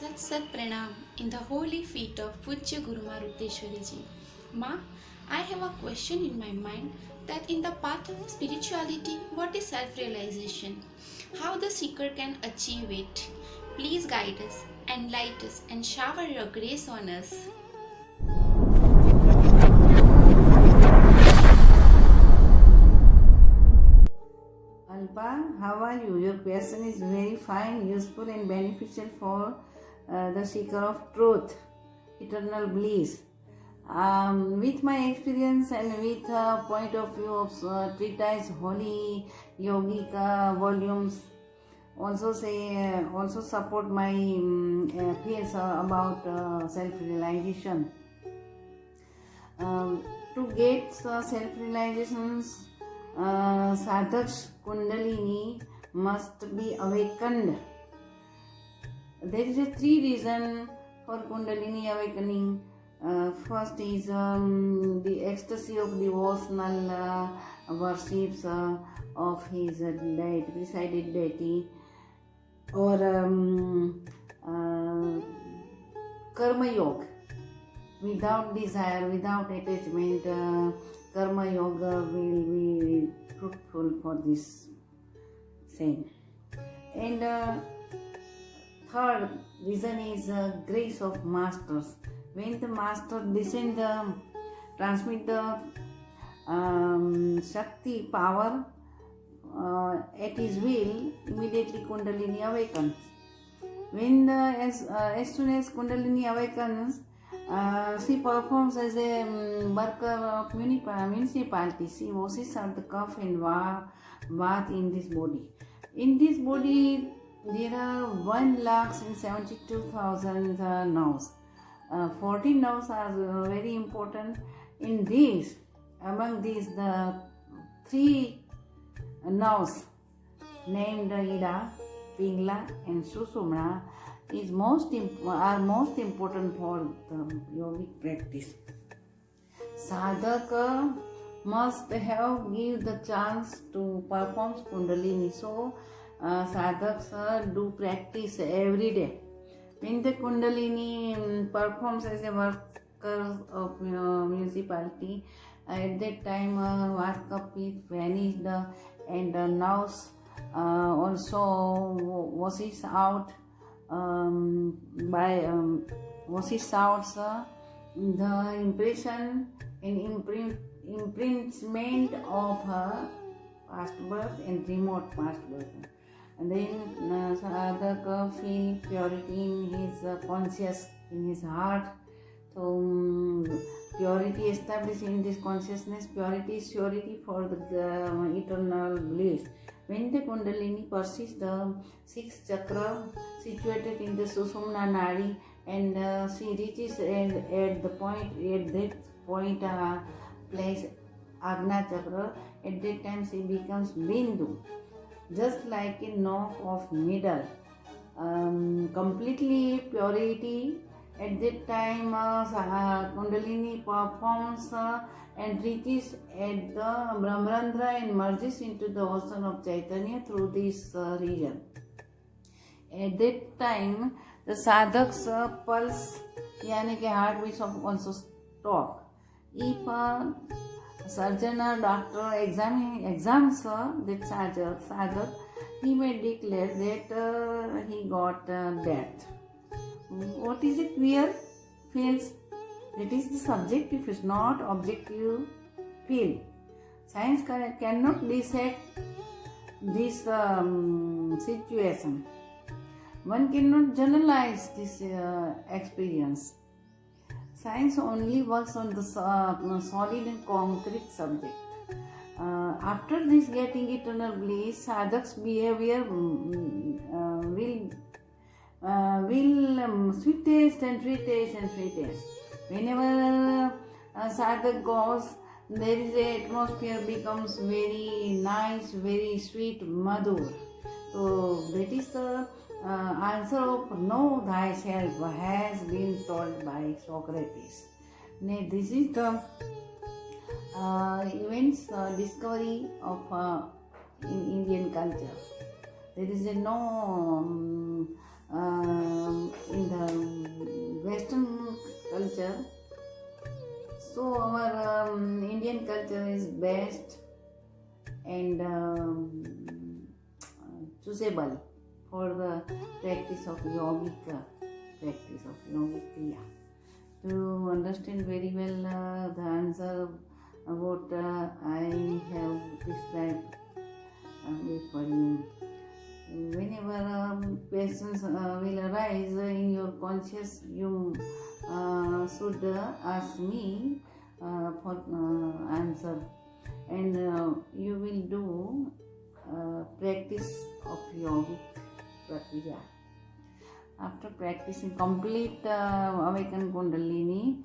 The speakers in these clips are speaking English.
Sat Sat Pranam in the holy feet of Pujya Guru Maruteshwari Ji. Ma, I have a question in my mind that in the path of spirituality, what is self-realization? How the seeker can achieve it? Please guide us, enlighten us, and shower your grace on us. Alpa, how are you? Your question is very fine, useful, and beneficial for the seeker of truth, eternal bliss. With my experience and with a point of view of treatise Holy Yogika volumes, also support my fears about self-realization. To get self-realizations, sadhak's kundalini must be awakened. There is a three reason for kundalini awakening. First is the ecstasy of devotional worships of his deity, presided deity, or karma yoga. Without desire, without attachment, karma yoga will be fruitful for this same. And third reason is grace of masters. When the master transmit the Shakti power at his will, immediately Kundalini awakens. As soon as Kundalini awakens, she performs as a worker of municipality. She washes out the cough and bath in this body. In this body, there are 1,72,000 nerves. 14 nerves are very important. Among these, the three nerves named Ida, Pingla, and Susumna are most important for the yogic practice. Sadhaka must have give the chance to perform Kundalini. So sadhaks do practice every day. When the Kundalini performs as a worker of municipality, at that time Vatka is vanished and nerves also washes out washes out the impression and imprintement of her past birth and remote past birth. And then sadhaka feel purity in his conscious, in his heart. So purity established in this consciousness, purity is surety for the eternal bliss. When the Kundalini persists the sixth chakra situated in the Susumna Nadi, and she reaches at that point place Agna chakra, at that time she becomes Bindu, just like a knob of needle. Completely purity. At that time, Kundalini performs and reaches at the Brahmarandhra and merges into the ocean of Chaitanya through this region. At that time, the sadhak's pulse, yani ke heartbeats also stop. If a surgeon or doctor examines that sadhak, he may declare that he got death. What is it fear? Feels. That is the subjective, it's not objective feel. Science cannot dissect this situation. One cannot generalize this experience. Science only works on the solid and concrete subject. After this getting eternal bliss, sadhak's behavior will sweetest and sweetest and sweetest. Whenever sadhak goes, there is a atmosphere becomes very nice, very sweet, madhur. So that is the answer of know thyself has been told by Socrates. This is the events discovery of in Indian culture. There is no in the literature is best and choosable for the practice of yogic kriya. To understand very well the answer what I have described for you. Whenever questions will arise in your conscious, you should ask me for answer, and you will do practice of yogic prakriya. After practicing complete awaken kundalini,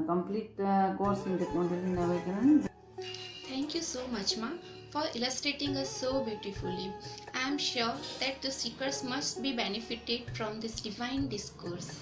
complete course in the kundalini awakening. Thank you so much, Ma, for illustrating us so beautifully. I am sure that the seekers must be benefited from this divine discourse.